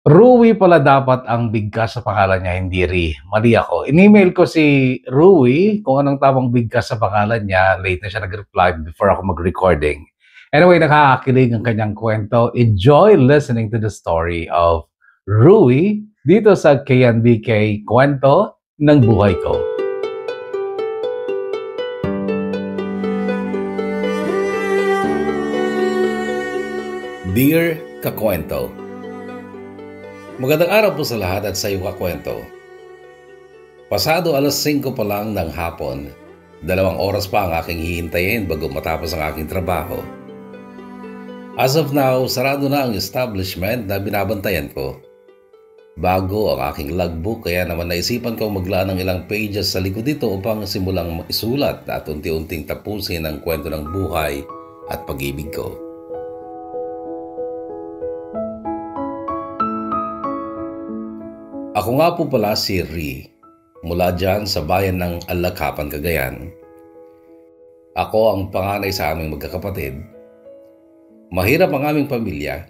Ruwi pala dapat ang bigkas sa pangalan niya, hindi Ri. Mali ako. In-email ko si Ruwi kung anong tamang bigkas sa pangalan niya. Late na siya nag-reply before ako mag-recording. Anyway, nakakakilig ang kanyang kwento. Enjoy listening to the story of Ruwi dito sa KNBK Kwento ng Buhay Ko. Dear Kakwento, magandang araw po sa lahat at sa iyo kakwento. Pasado 5:00 pa lang ng hapon, 2 oras pa ang aking hihintayin bago matapos ang aking trabaho. As of now, sarado na ang establishment na binabantayan ko. Bago ang aking logbook kaya naman naisipan kong maglaan ng ilang pages sa likod dito upang simulang isulat at unti-unting tapusin ang kwento ng buhay at pag-ibig ko. Ako nga po pala si Ri, mula dyan sa bayan ng Alakapan, Cagayan. Ako ang panganay sa aming magkakapatid. Mahirap ang aming pamilya,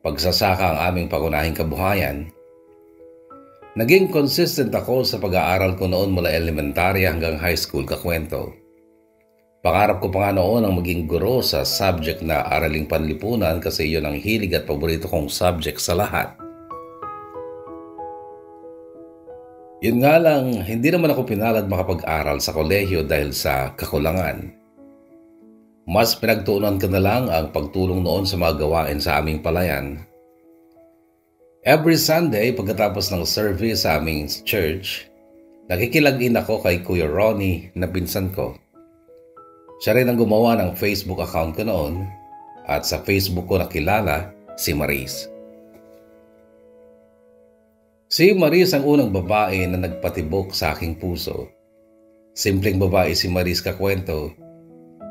pagsasaka ang aming pangunahing kabuhayan. Naging consistent ako sa pag-aaral ko noon mula elementary hanggang high school kakwento. Pangarap ko pa nga noon ang maging guro sa subject na araling panlipunan kasi iyon ang hilig at paborito kong subject sa lahat. Yun nga lang, hindi naman ako pinalad makapag-aral sa kolehiyo dahil sa kakulangan. Mas pinagtuunan ko na lang ang pagtulong noon sa mga gawain sa aming palayan. Every Sunday, pagkatapos ng service sa aming church, nakikilagin ako kay Kuya Ronnie na pinsan ko. Siya rin ang gumawa ng Facebook account ko noon at sa Facebook ko nakilala si Maris. Si Maris ang unang babae na nagpatibok sa aking puso. Simpleng babae si Maris kakwento.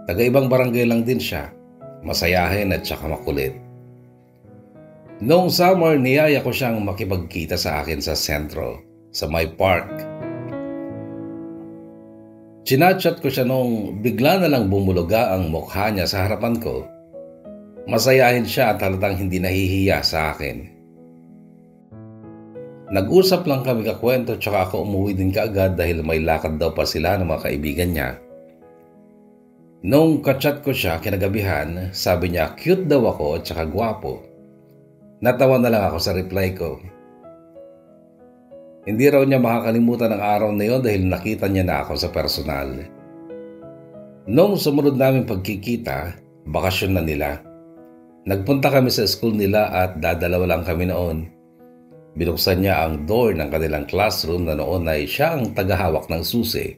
Taga-ibang barangay lang din siya. Masayahin at saka makulit. Noong summer, niyaya ko siyang makipagkita sa akin sa sentro, sa my park. Chinachat ko siya noong bigla na lang bumuluga ang mukha niya sa harapan ko. Masayahin siya at halatang hindi nahihiya sa akin. Nag-usap lang kami kakwento tsaka ako umuwi din kaagad dahil may lakad daw pa sila ng mga kaibigan niya. Nung kachat ko siya kinagabihan, sabi niya cute daw ako at tsaka gwapo. Natawa na lang ako sa reply ko. Hindi raw niya makakalimutan ang araw na yon dahil nakita niya na ako sa personal. Nung sumunod namin pagkikita, bakasyon na nila. Nagpunta kami sa school nila at dadalawa lang kami noon. Binuksan niya ang door ng kanilang classroom na noon ay siya ang tagahawak ng susi.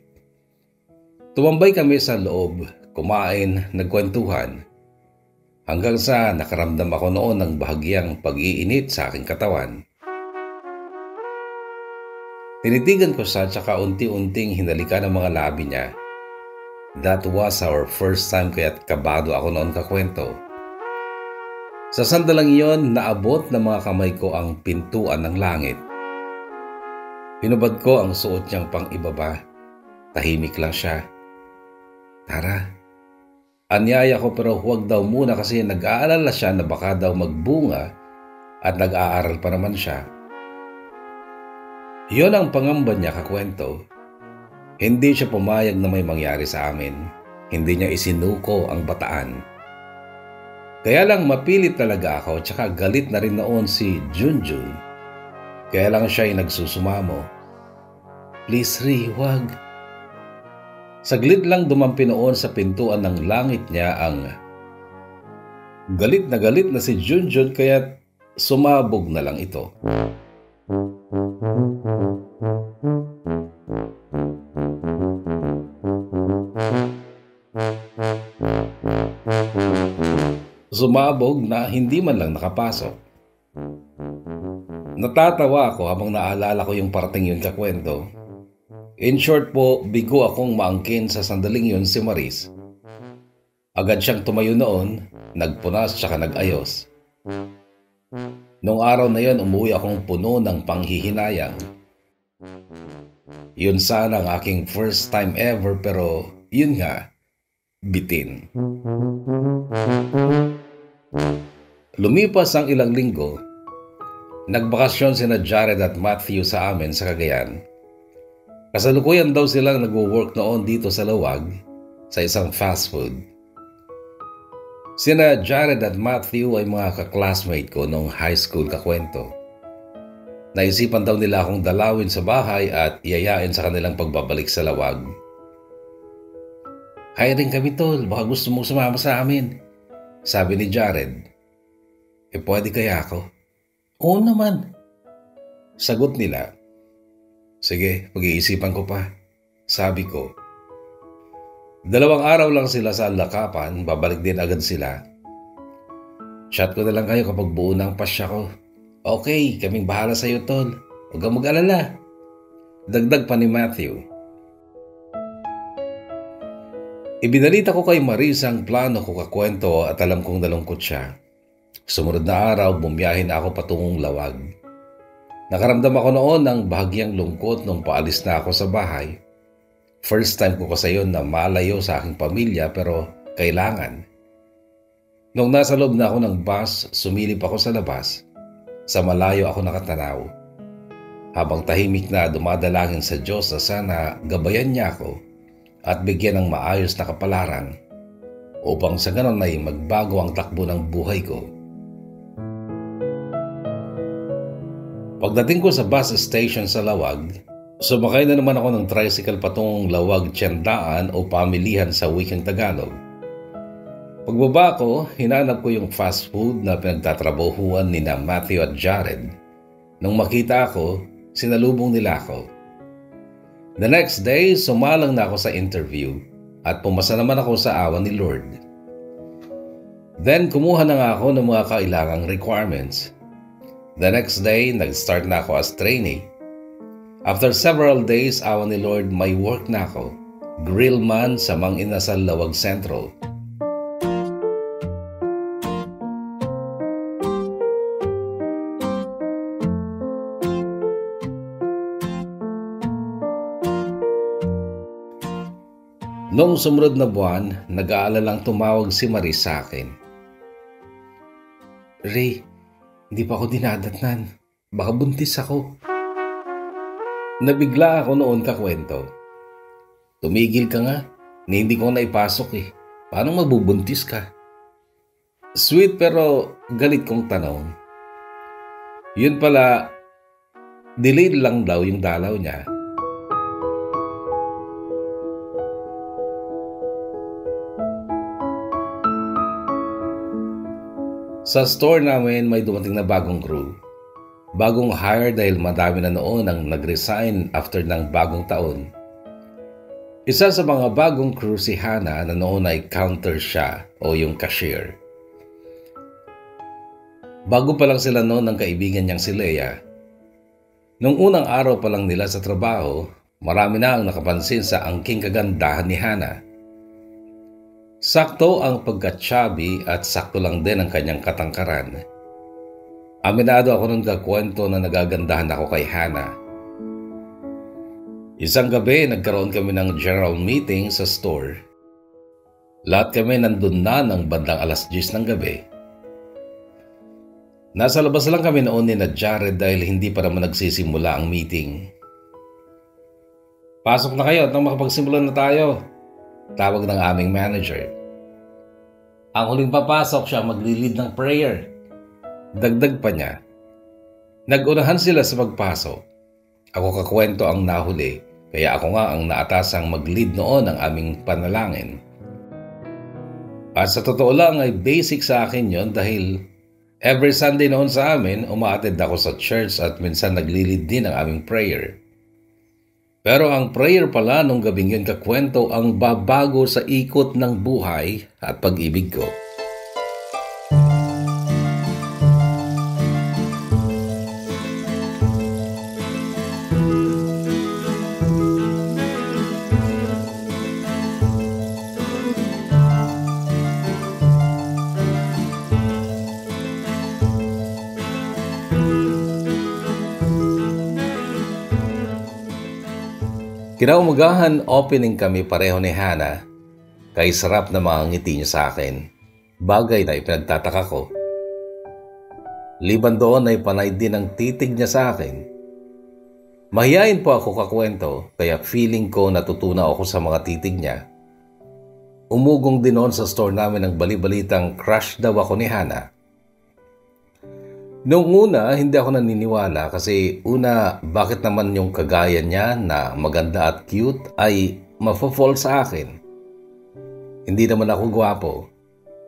Tumambay kami sa loob, kumain, nagkwentuhan. Hanggang sa nakaramdam ako noon ng bahagyang pag-iinit sa aking katawan. Tinitigan ko siya tsaka unti-unting hinalikan ang mga labi niya. That was our first time kaya't kabado ako noon kakwento. Sa sandalang iyon, naabot ng mga kamay ko ang pintuan ng langit. Hinubad ko ang suot niyang pang-ibaba. Tahimik lang siya. Tara. Anyaya ko pero huwag daw muna kasi nag-aalala siya na baka daw magbunga at nag-aaral pa naman siya. Iyon ang pangamba niya kakwento. Hindi siya pumayag na may mangyari sa amin. Hindi niya isinuko ang bataan. Kaya lang mapilit talaga ako tsaka galit na rin noon si Junjun. Kaya lang siya ay nagsusumamo. Please Ri, wag. Saglit lang dumampi noon sa pintuan ng langit niya ang galit na si Junjun kaya sumabog na lang ito. Sumabog na hindi man lang nakapasok. Natatawa ako habang naalala ko yung parting yun kakwento. In short po, bigo akong maangkin sa sandaling yun si Maris. Agad siyang tumayo noon, nagpunas tsaka nag-ayos. Noong araw na yun, umuwi akong puno ng panghihinayang. Yun sana ang aking first time ever pero yun nga, bitin. Lumipas ang ilang linggo, Nagbakasyon sina Jared at Matthew sa amin sa Cagayan. Kasalukuyan daw silang nagwo-work noon dito sa Lawag sa isang fast food. Sina Jared at Matthew ay mga ka-classmate ko noong high school kakwento. Naisipan daw nila akong dalawin sa bahay at iyayain sa kanilang pagbabalik sa Lawag. "Hiring kami tol, baka gusto mong sumama sa amin," sabi ni Jared. Pwede kaya ako?" "Oo naman," sagot nila. "Sige, pag-iisipan ko pa," sabi ko. 2 araw lang sila sa lakapan, babalik din agad sila. "Chat ko na lang kayo kapag buo na ang pasya ko." "Okay, kaming bahala sa iyo tol, huwag kang mag-alala," dagdag pa ni Matthew. Ibinalita ko kay Maris ang plano ko kakwento at alam kong nalungkot siya. Sumunod na araw, bumiyahin ako patungong Lawag. Nakaramdam ako noon ng bahagyang lungkot nung paalis na ako sa bahay. First time ko kasi yun na malayo sa aking pamilya pero kailangan. Nung nasa loob na ako ng bus, sumilip ako sa labas. Sa malayo ako nakatanaw. Habang tahimik na dumadalangin sa Diyos na sana gabayan niya ako at bigyan ng maayos na kapalaran upang sa ganon ay magbago ang takbo ng buhay ko. Pagdating ko sa bus station sa Lawag, sumakay na naman ako ng tricycle patungong Lawag Tiandaan o Pamilihan sa wikang Tagalog. Pagbaba ko, hinanap ko yung fast food na pinagtatrabahuan ni Matthew at Jared. Nung makita ako, sinalubong nila ako. The next day, sumalang na ako sa interview at pumasa naman ako sa awa ni Lord. Then kumuha na nga ako ng mga kailangang requirements. The next day, nag-start na ako as trainee. After several days, awa ni Lord, may work na ako. Grillman sa Mang Inasal Lawag Central. Noong sumunod na buwan, nag-aalalang tumawag si Maris sa akin. "Ray, hindi pa ako dinadatnan. Baka buntis ako." Nabigla ako noon kakwento. "Tumigil ka nga, hindi ko naipasok eh. Paano mabubuntis ka?" Sweet pero galit kong tanong. Yun pala, delayed lang daw yung dalaw niya. Sa store namin may dumating na bagong crew. Bagong hire dahil madami na noon ang nag-resign after ng bagong taon. Isa sa mga bagong crew si Hannah na noon ay counter siya o yung cashier. Bago pa lang sila noon ng kaibigan niyang si Leia. Nung unang araw pa lang nila sa trabaho, marami na ang nakapansin sa angking kagandahan ni Hannah. Sakto ang pagka-chubby at sakto lang din ang kanyang katangkaran. Aminado ako nung kakwento na nagagandahan ako kay Hannah. Isang gabi, nagkaroon kami ng general meeting sa store. Lahat kami nandun na ng bandang 10:00 ng gabi. Nasa labas lang kami noon ni Jared dahil hindi pa naman nagsisimula ang meeting. "Pasok na kayo at nang makapagsimula na tayo," tawag ng aming manager. Ang huling papasok siya magli-lead ng prayer. Dagdag pa niya. Nag-unahan sila sa pagpasok. Ako kakwento ang nahuli, kaya ako nga ang naatasang mag-lead noon ng aming panalangin. At sa totoo lang ay basic sa akin yon dahil every Sunday noon sa amin, umaattend ako sa church at minsan nagli-lead din ang aming prayer. Pero ang prayer pala nung gabing yun kakwento ang babago sa ikot ng buhay at pag-ibig ko. Kinaumagahan opening kami pareho ni Hannah. Kay sarap na mga ngiti niya sa akin. Bagay na ipinagtataka ko. Liban doon ay panay din ang titig niya sa akin. Mahiyain po ako kakwento, kaya feeling ko natutunaw ako sa mga titig niya. Umugong din noon sa store namin ang balibalitang crush daw ako ni Hana. Noong una, hindi ako naniniwala kasi una, bakit naman yung kagaya niya na maganda at cute ay mafo-fall sa akin? Hindi naman ako gwapo.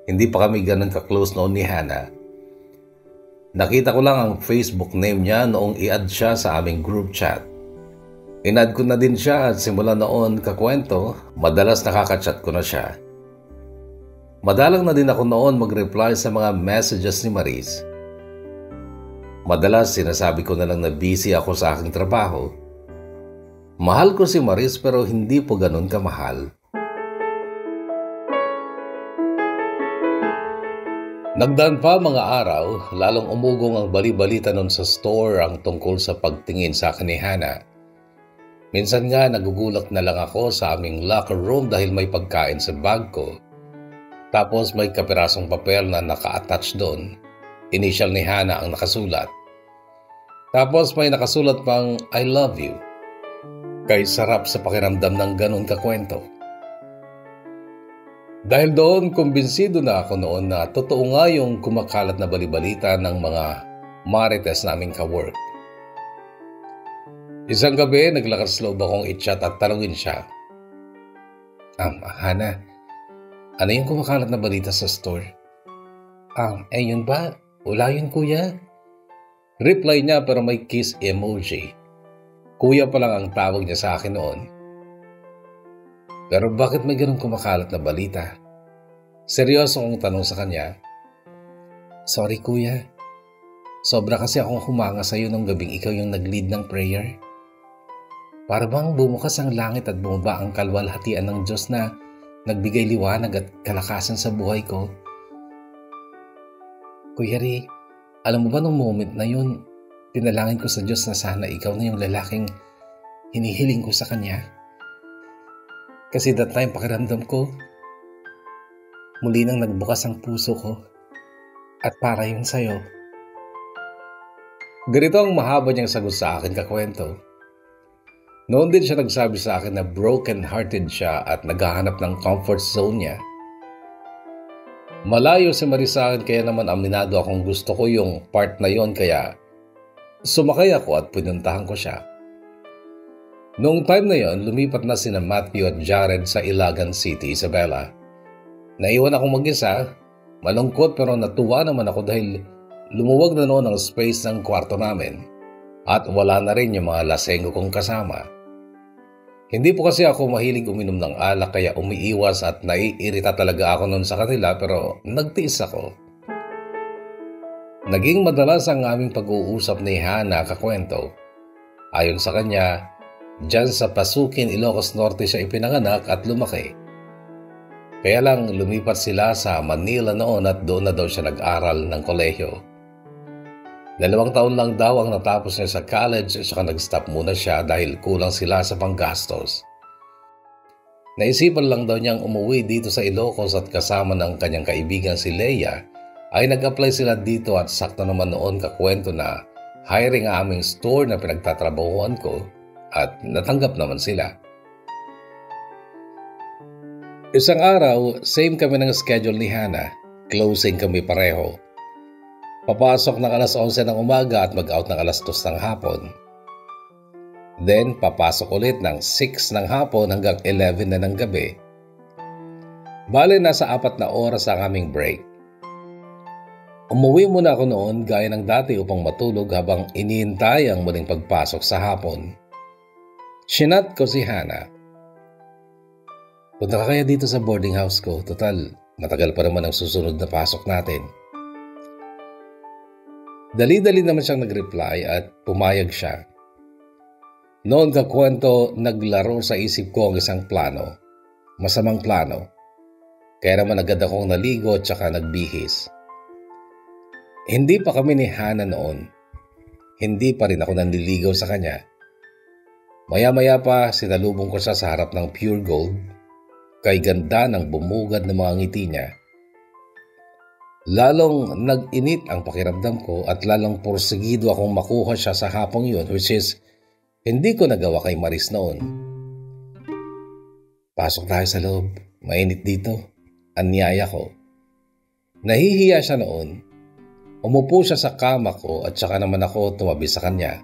Hindi pa kami ganun ka-close noon ni Hana. Nakita ko lang ang Facebook name niya noong i-add siya sa aming group chat. In-add ko na din siya at simula noon kakwento, madalas nakaka-chat ko na siya. Madalang na din ako noon mag-reply sa mga messages ni Maris. Madalas sinasabi ko na lang na busy ako sa aking trabaho. Mahal ko si Maris pero hindi po ganun kamahal. Nagdaan pa mga araw, lalong umugong ang bali-balita noon sa store ang tungkol sa pagtingin sa akin ni Hana. Minsan nga nagugulak na lang ako sa aming locker room dahil may pagkain sa bag ko. Tapos may kapirasong papel na naka-attach doon. Initial ni Hana ang nakasulat. Tapos may nakasulat pang I love you. Kay sarap sa pakiramdam ng ganun kakwento. Dahil doon, kumbinsido na ako noon na totoo nga yung kumakalat na balibalita ng mga marites naming ka-work. Isang gabi, naglakas loob akong i-chat at tanungin siya. Hana, ano yung kumakalat na balita sa store? Yun ba? Wala yun kuya. Reply niya pero may kiss emoji. Kuya pa lang ang tawag niya sa akin noon. Pero bakit may ganun kumakalat na balita? Seryoso kong tanong sa kanya. Sorry kuya. Sobra kasi akong humanga sa'yo nung gabing ikaw yung nag-lead ng prayer. Para bang bumukas ang langit at bumaba ang kalwalhatian ng Diyos na nagbigay liwanag at kalakasan sa buhay ko. Kuya Ray, alam mo ba nung moment na yun, pinalangin ko sa Diyos na sana ikaw na yung lalaking hinihiling ko sa Kanya. Kasi that time pakiramdam ko, muli nang nagbukas ang puso ko at para yun sa'yo. Ganito ang mahaba niyang sagot sa akin kakwento. Noon din siya nagsabi sa akin na broken-hearted siya at naghahanap ng comfort zone niya. Malayo si Maris sa akin kaya naman aminado akong gusto ko yung part na yon kaya sumakay ako at pinuntahan ko siya. Noong time na yon, lumipat na sina Matthew at Jared sa Ilagan City, Isabela. Naiwan akong mag-isa, malungkot pero natuwa naman ako dahil lumuwag na noon ang space ng kwarto namin at wala na rin yung mga lasenggo kong kasama. Hindi po kasi ako mahilig uminom ng alak kaya umiiwas at naiirita talaga ako noon sa kanila pero nagtiis ako. Naging madalas ang aming pag-uusap ni Hana kakwento. Ayon sa kanya, dyan sa Pasukin, Ilocos Norte siya ipinanganak at lumaki. Kaya lang lumipat sila sa Manila noon at doon na daw siya nag-aral ng kolehiyo. 2 taon lang daw ang natapos niya sa college at saka nag-stop muna siya dahil kulang sila sa panggastos. Naisipan lang daw niyang umuwi dito sa Ilocos at kasama ng kanyang kaibigan si Leia ay nag-apply sila dito at sakto naman noon kakwento na hiring ang aming store na pinagtatrabahuan ko at natanggap naman sila. Isang araw, same kami ng schedule ni Hana. Closing kami pareho. Papasok ng alas 11 ng umaga at mag-out ng alas 2 ng hapon. Then, papasok ulit ng 6 ng hapon hanggang 11 na ng gabi. Bale, nasa 4 na oras ang aming break. Umuwi muna ako noon gaya ng dati upang matulog habang iniintay ang muling pagpasok sa hapon. Sinat ko si Hana. Punta ka kaya dito sa boarding house ko? Total, matagal pa naman ang susunod na pasok natin. Dali-dali naman siyang nag-reply at pumayag siya. Noon kakwento, naglaro sa isip ko ang isang plano. Masamang plano. Kaya naman agad akong naligo at saka nagbihis. Hindi pa kami ni Hana noon. Hindi pa rin ako nanliligaw sa kanya. Maya-maya pa sinalubong ko siya sa harap ng Pure Gold. Kay ganda ng bumugad ng mga ngiti niya. Lalong nag-init ang pakiramdam ko at lalong porsigido akong makuha siya sa hapong yun, which is hindi ko nagawa kay Maris noon. Pasok tayo sa loob, mainit dito, anyaya ko. Nahihiya siya noon. Umupo siya sa kama ko at saka naman ako tumabi sa kanya.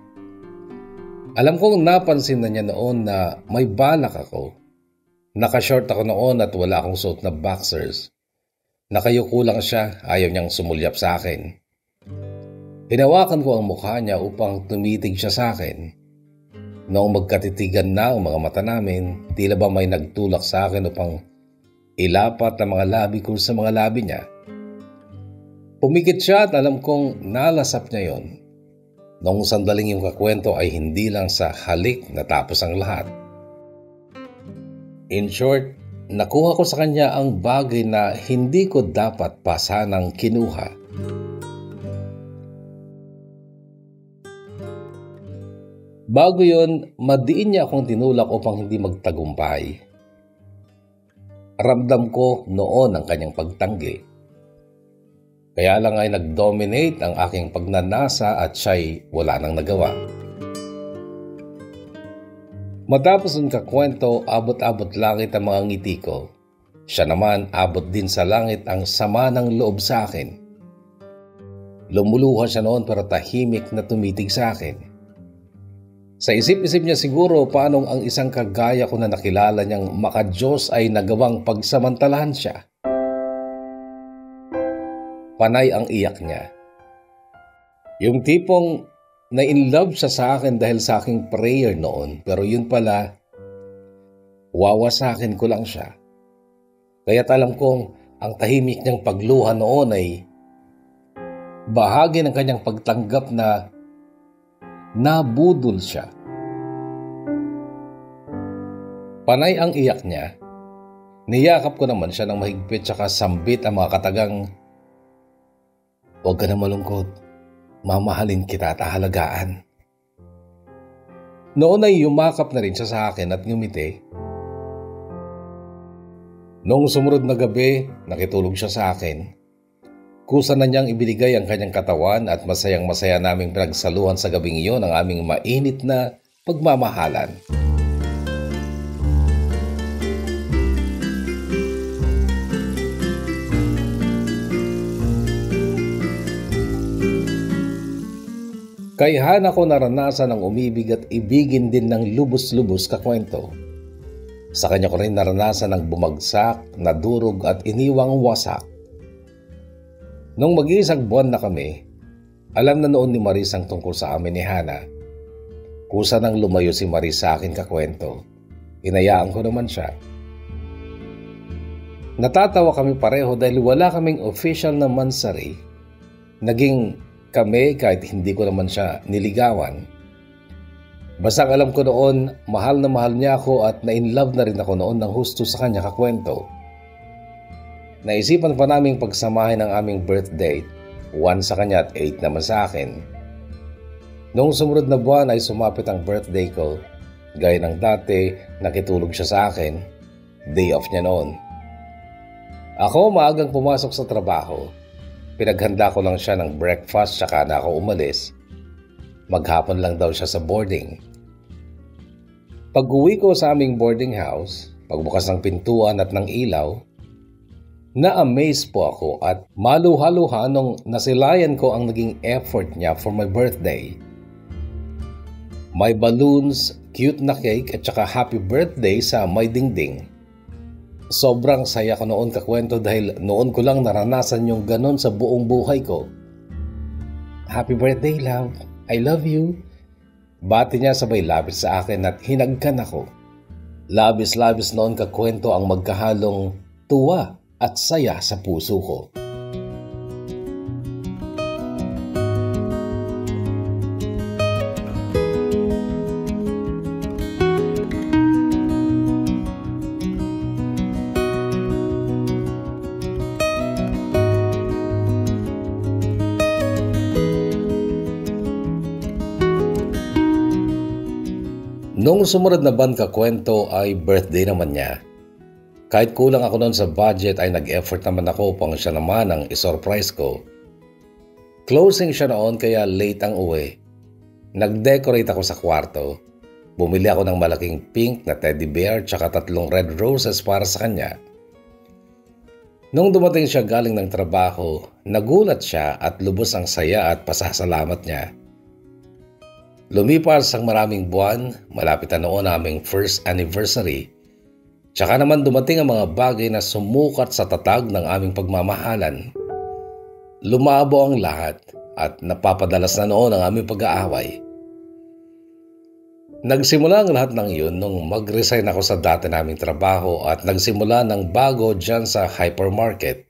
Alam kong napansin na niya noon na may balak ako. Naka-short ako noon at wala akong suot na boxers. Nakayuko lang siya, ayaw niyang sumulyap sa akin. Hinawakan ko ang mukha niya upang tumitig siya sa akin. Noong magkatitigan na ang mga mata namin, tila ba may nagtulak sa akin upang ilapat ang mga labi ko sa mga labi niya. Pumikit siya at alam kong nalasap niya yon. Noong sandaling yung kakwento ay hindi lang sa halik natapos ang lahat. In short, nakuha ko sa kanya ang bagay na hindi ko dapat pa sanang kinuha. Bago yon, madiin niya akong tinulak upang hindi magtagumpay. Ramdam ko noon ang kanyang pagtanggi. Kaya lang ay nag-dominate ang aking pagnanasa at siya'y wala nang nagawa. Matapos ang kakwento, abot-abot langit ang mga ngiti ko. Siya naman abot din sa langit ang sama ng loob sa akin. Lumuluha siya noon pero tahimik na tumitig sa akin. Sa isip-isip niya siguro paanong ang isang kagaya ko na nakilala niyang maka-Diyos ay nagawang pagsamantalahan siya. Panay ang iyak niya. Yung tipong na-inlove siya sa akin dahil sa aking prayer noon, pero yun pala, wawasakin ko lang siya. Kaya't alam kong ang tahimik niyang pagluha noon ay bahagi ng kanyang pagtanggap na nabudol siya. Panay ang iyak niya. Niyakap ko naman siya ng mahigpit tsaka sambit ang mga katagang, "Huwag ka na malungkot. Mamahalin kita at ahalagaan." Noon ay yumakap na rin siya sa akin at ngumiti. Noong sumunod na gabi, nakitulog siya sa akin. Kusa na niyang ibinigay ang kanyang katawan at masayang-masaya naming pinagsaluhan sa gabing iyon ang aming mainit na pagmamahalan. Kaihan ako naranasan ang umibig at ibigin din ng lubos-lubos kakwento. Sa kanya ko rin naranasan ang bumagsak, nadurog at iniwang wasak. Nung mag-iisang buwan na kami, alam na noon ni Maris ang tungkol sa amin ni Hana. Kusa nang lumayo si Maris sa akin kakwento. Inayaan ko naman siya. Natatawa kami pareho dahil wala kaming official na mansari. Naging kami kahit hindi ko naman siya niligawan. Basta alam ko noon, mahal na mahal niya ako at na-inlove na rin ako noon ng husto sa kanya kakwento. Naisipan pa naming pagsamahin ang aming birthday, 1 sa kanya at 8 naman sa akin. Noong sumunod na buwan ay sumapit ang birthday ko. Gaya ng dati, nakitulog siya sa akin. Day off niya noon. Ako maagang pumasok sa trabaho. Pinaghanda ko lang siya ng breakfast tsaka na ako umalis. Maghapon lang daw siya sa boarding. Pag-uwi ko sa aming boarding house, pagbukas ng pintuan at ng ilaw, na-amaze po ako at maluha-luha nung nasilayan ko ang naging effort niya for my birthday. May balloons, cute na cake at saka happy birthday sa may dingding. Sobrang saya ko noon kakwento dahil noon ko lang naranasan yung ganon sa buong buhay ko. "Happy birthday, love. I love you." Bati niya sabay labis sa akin at hinagkan ako. Labis-labis noon kakwento ang magkahalong tuwa at saya sa puso ko. Noong sumunod na buwan kakwento ay birthday naman niya. Kahit kulang ako noon sa budget ay nag-effort naman ako upang siya naman ang isurprise ko. Closing siya noon kaya late ang uwi. Nag-decorate ako sa kwarto. Bumili ako ng malaking pink na teddy bear tsaka 3 red roses para sa kanya. Nung dumating siya galing ng trabaho, nagulat siya at lubos ang saya at pasasalamat niya. Lumipas ang maraming buwan, malapit na noon aming first anniversary. Tsaka naman dumating ang mga bagay na sumukat sa tatag ng aming pagmamahalan. Lumabo ang lahat at napapadalas na noon ang aming pag-aaway. Nagsimula ang lahat ng iyon nung mag-resign ako sa dati naming trabaho at nagsimula ng bago dyan sa hypermarket.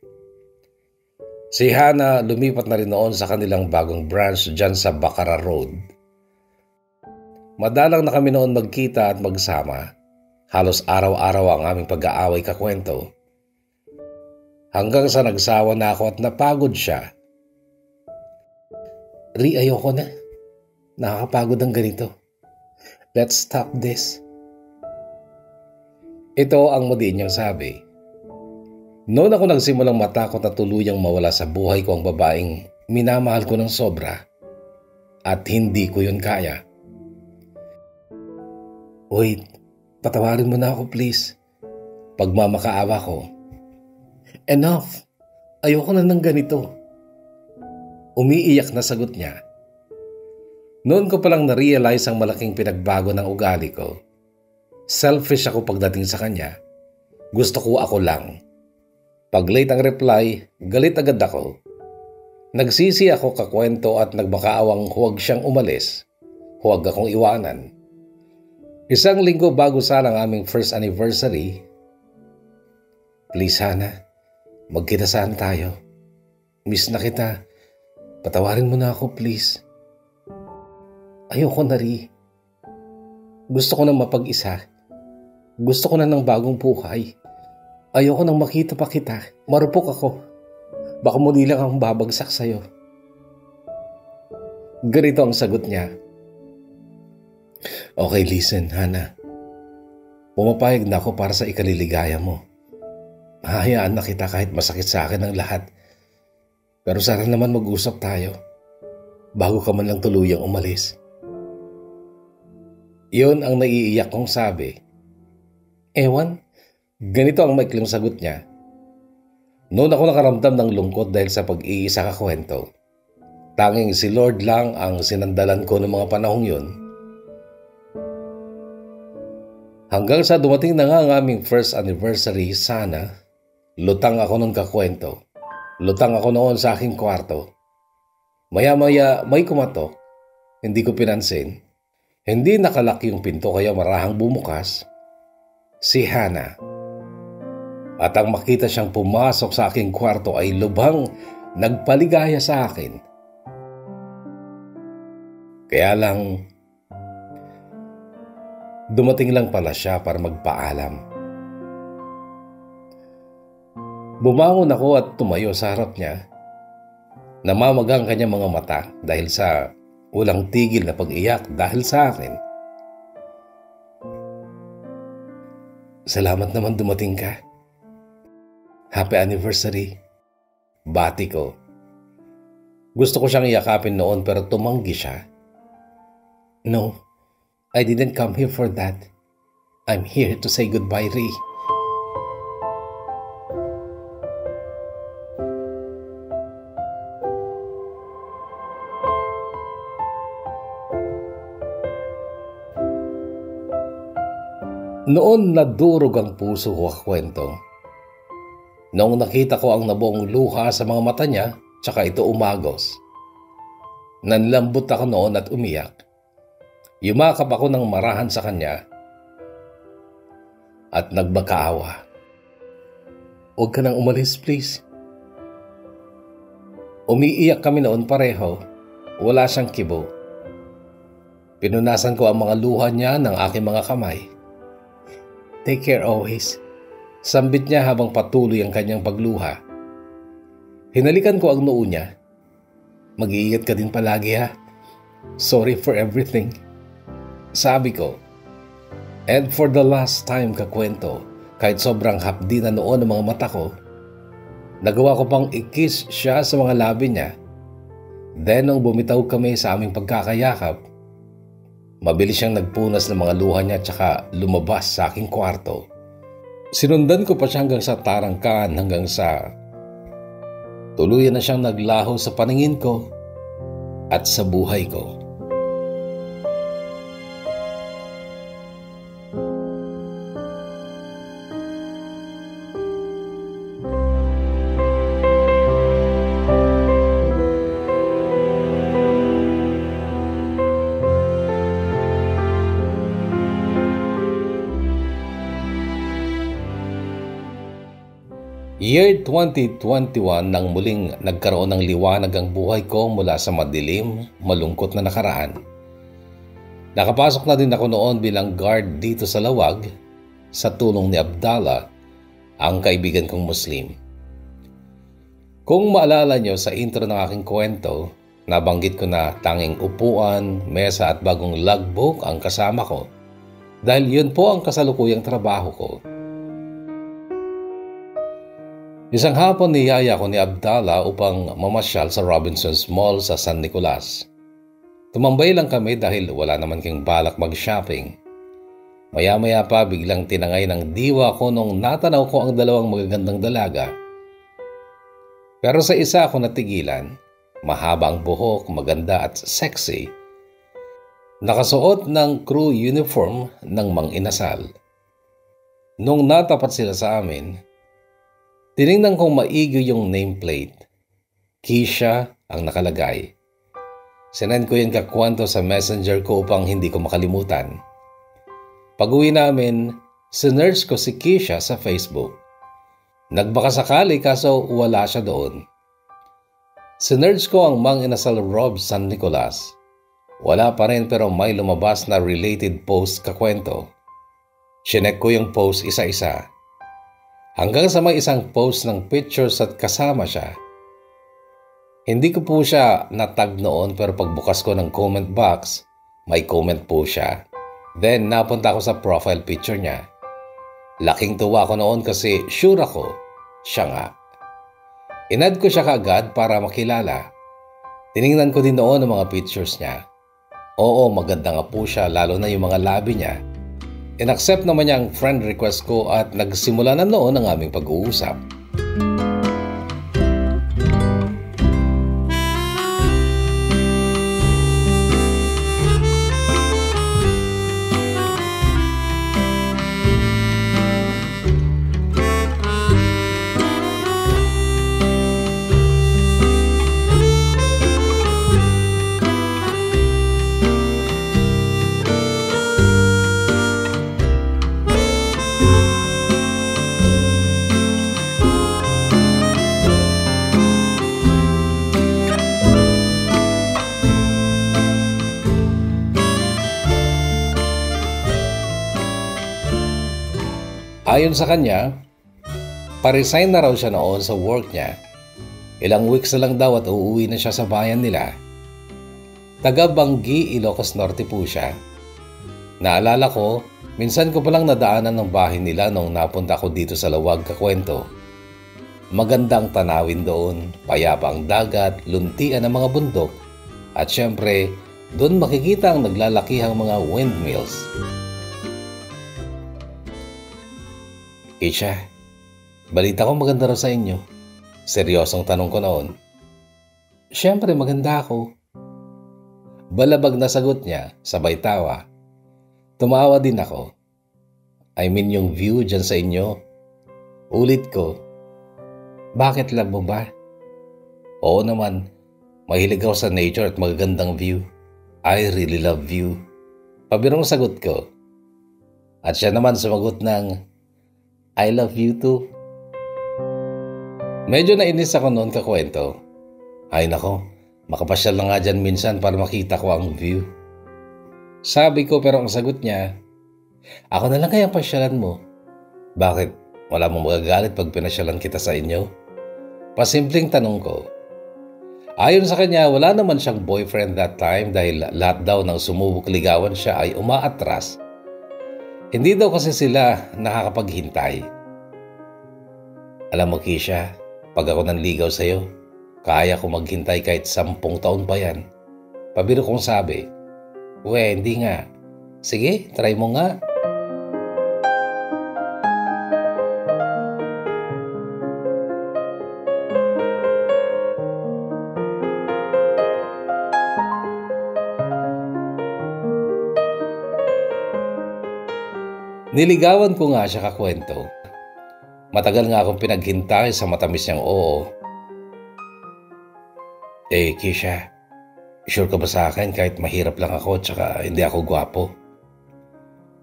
Si Hana lumipat na rin noon sa kanilang bagong branch dyan sa Bacara Road. Madalang na kami noon magkita at magsama. Halos araw-araw ang aming pag-aaway kakwento. Hanggang sa nagsawa na ako at napagod siya. Ri, ayoko na. Nakakapagod ang ganito. Let's stop this. Ito ang madiin niyang sabi. Noon ako nagsimulang matakot na tuluyang mawala sa buhay ko ang babaeng minamahal ko ng sobra at hindi ko yun kaya. Wait, patawarin mo na ako please. Pagmamakaawa ko. Enough! Ayoko na ng ganito. Umiiyak na sagot niya. Noon ko palang na-realize ang malaking pinagbago ng ugali ko. Selfish ako pagdating sa kanya. Gusto ko ako lang. Pag late ang reply, galit agad ako. Nagsisi ako kakwento at nagmakaawang huwag siyang umalis. Huwag akong iwanan. 1 linggo bago sana ang aming first anniversary. Please Hana, magkita saan tayo. Miss na kita. Patawarin mo na ako please. Ayoko na rin. Gusto ko nang mapag-isa. Gusto ko na ng bagong buhay. Ayoko nang makita pa kita. Marupok ako. Baka muli lang akong babagsak sa'yo. Ganito ang sagot niya. Okay, listen, Hana. Pumapayag na ako para sa ikaliligaya mo. Hahayaan na kita kahit masakit sa akin ang lahat. Pero sana naman mag-usap tayo. Bago ka man lang tuluyang umalis. Iyon ang naiiyak kong sabi. Ewan, ganito ang maikling sagot niya. Noon ako nakaramdam ng lungkot dahil sa pag-iisa kakwento. Tanging si Lord lang ang sinandalan ko ng mga panahong yun. Hanggang sa dumating na nga ang aming first anniversary sana, lutang ako ng kakwento. Lutang ako noon sa aking kwarto. Maya-maya may kumatok. Hindi ko pinansin. Hindi nakalak yung pinto kaya marahang bumukas. Si Hana. At ang makita siyang pumasok sa aking kwarto ay lubhang nagpaligaya sa akin. Kaya lang, dumating lang pala siya para magpaalam. Bumangon ako at tumayo sa harap niya. Namamagang kanyang mga mata dahil sa walang tigil na pag-iyak dahil sa akin. Salamat naman dumating ka. Happy anniversary. Bati ko. Gusto ko siyang iyakapin noon pero tumanggi siya. No, I didn't come here for that. I'm here to say goodbye, Ri. Noon nadurog ang puso ko kakwento. Noong nakita ko ang nabuong luha sa mga mata niya, tsaka ito umagos. Nanlambot ako noon at umiyak. Yumakap ako ng marahan sa kanya at nagmakaawa. Huwag ka nang umalis, please. Umiiyak kami noon pareho. Wala siyang kibo. Pinunasan ko ang mga luha niya ng aking mga kamay. Take care always. Sambit niya habang patuloy ang kanyang pagluha. Hinalikan ko ang noo niya. Mag-iingat ka din palagi ha. Sorry for everything. Sabi ko. And for the last time kakwento, Kahit sobrang hapdi na noon ang mga mata ko, nagawa ko pang i-kiss siya sa mga labi niya. Then nung bumitaw kami sa aming pagkakayakap, mabilis siyang nagpunas ng mga luha niya tsaka lumabas sa aking kwarto. Sinundan ko pa siya hanggang sa tarangkaan hanggang sa tuluyan na siyang naglaho sa paningin ko at sa buhay ko. Year 2021 nang muling nagkaroon ng liwanag ang buhay ko mula sa madilim, malungkot na nakaraan. Nakapasok na din ako noon bilang guard dito sa Lawag sa tulong ni Abdallah, ang kaibigan kong Muslim. Kung maalala nyo sa intro ng aking kwento, nabanggit ko na tanging upuan, mesa at bagong logbook ang kasama ko dahil yun po ang kasalukuyang trabaho ko. Isang hapon niyaya ko ni Abdallah upang mamasyal sa Robinson's Mall sa San Nicolas. Tumambay lang kami dahil wala naman king balak mag-shopping. Maya-maya pa biglang tinangay ng diwa ko nung natanaw ko ang dalawang magagandang dalaga. Pero sa isa ako natigilan, mahaba ang buhok, maganda at sexy. Nakasuot ng crew uniform ng Mang Inasal. Nung natapat sila sa amin, tiningnan kong maigi yung nameplate. Keisha ang nakalagay. Sinend ko yung kakwento sa messenger ko upang hindi ko makalimutan. Pag-uwi namin, sinearch ko si Keisha sa Facebook. Nagbaka sakali kaso wala siya doon. Sinearch ko ang Mang Inasal Rob San Nicolas. Wala pa rin pero may lumabas na related post kakwento. Chinek ko yung post isa-isa. Hanggang sa may isang post ng pictures at kasama siya. Hindi ko po siya natag noon pero pagbukas ko ng comment box, may comment po siya. Then napunta ako sa profile picture niya. Laking tuwa ko noon kasi sure ako, siya nga. Inad ko siya kaagad para makilala. Tiningnan ko din noon ang mga pictures niya. Oo, maganda nga po siya lalo na yung mga labi niya. In-accept naman niya ang friend request ko at nagsimula na noon ang aming pag-uusap. Ayon sa kanya, pa-resign na raw siya noon sa work niya. Ilang weeks na lang daw at uuwi na siya sa bayan nila. Taga Banggi, Ilocos Norte po siya. Naalala ko, minsan ko palang nadaanan ng bahay nila nung napunta ko dito sa Lawag kakwento. Magandang tanawin doon, payapa ang dagat, luntian ang mga bundok, at syempre, doon makikita ang naglalakihang mga windmills. Keisha, balita ko maganda raw sa inyo. Seryosong tanong ko noon. Siyempre maganda ako. Balabag na sagot niya, sabay tawa. Tumawa din ako. I mean yung view dyan sa inyo. Ulit ko. Bakit love mo ba? Oo naman, mahilig ako sa nature at magagandang view. I really love you. Pabirong sagot ko. At siya naman sumagot ng I love you too. Medyo nainis ako noon kakwento. Ay nako, makapasyal na nga dyan minsan para makita ko ang view. Sabi ko pero ang sagot niya, ako na lang kaya pasyalan mo. Bakit? Wala mong magagalit pag pinasyalan kita sa inyo? Pasimpleng tanong ko. Ayon sa kanya, wala naman siyang boyfriend that time dahil lahat daw ng sumubok ligawan siya ay umaatras. Hindi daw kasi sila nakakapaghintay. Alam mo, Kisha, pag ako nanligaw sa'yo, kaya ko maghintay kahit 10 taon pa yan. Pabiro kong sabi, hindi nga. Sige, try mo nga. Niligawan ko nga siya kakwento. Matagal nga akong pinaghintay sa matamis niyang oo. Kisha, sure ka ba sa akin kahit mahirap lang ako tsaka hindi ako gwapo?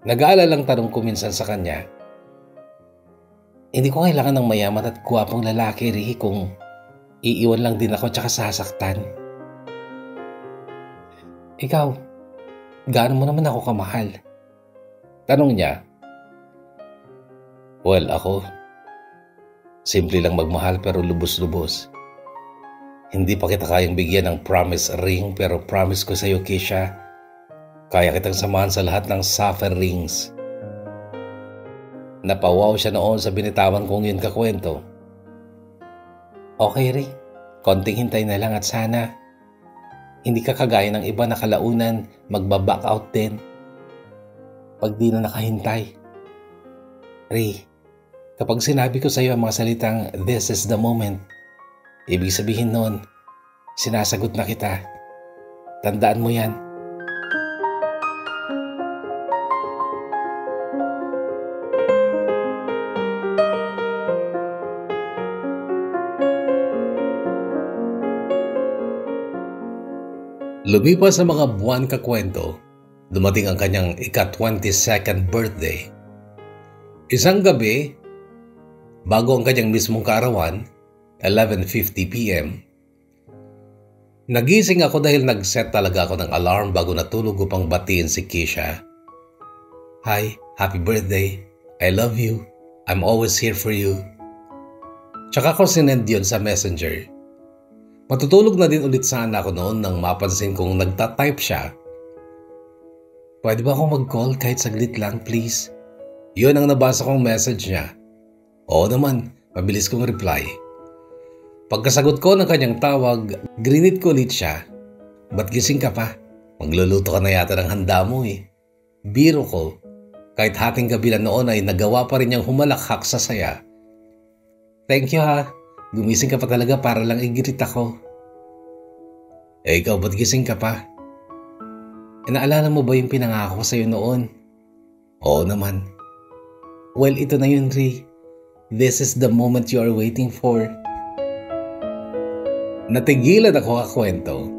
Nag-aalalang tanong ko minsan sa kanya. Hindi ko kailangan ng mayaman at gwapong lalaki, Ri, kung iiwan lang din ako tsaka sasaktan. Ikaw, gaano mo naman ako kamahal? Tanong niya. Ako, simple lang magmahal pero lubos-lubos. Hindi pa kita kayang bigyan ng promise ring pero promise ko sa iyo, Kisha, kaya kitang samahan sa lahat ng sapphire rings. Napawaw siya noon sa binitawan kong yun kakwento. Okay, Ri, konting hintay na lang at sana hindi ka kagaya ng iba na kalaunan magbaback out din pag di na nakahintay. Ri, kapag sinabi ko sa iyo ang mga salitang this is the moment, ibig sabihin noon, sinasagot na kita. Tandaan mo yan. Lumipas sa mga buwan kakwento, dumating ang kanyang ika-22nd birthday. Isang gabi, bago ang kanyang mismong kaarawan, 11:50 p.m., nagising ako dahil nag-set talaga ako ng alarm bago natulog upang batiin si Kisha. Hi, happy birthday. I love you. I'm always here for you. Tsaka ko sinend yun sa messenger. Matutulog na din ulit sana ako noon nang mapansin kong nagtatype siya. Pwede ba akong mag-call kahit saglit lang, please? Yun ang nabasa kong message niya. Oo naman, mabilis kong reply. Pagkasagot ko ng kanyang tawag, grinit ko ulit siya. Ba't gising ka pa? Magluluto ka na yata ng handa mo eh. Biro ko, kahit hating gabi na noon ay nagawa pa rin niyang humalakhak sa saya. Thank you ha, gumising ka pa talaga para lang igirit ako. Ikaw, ba't gising ka pa? Naalala mo ba yung pinangako ko sa'yo noon? Oo naman. Well, ito na yun, Ri. This is the moment you are waiting for. Natigilan ako kakwento.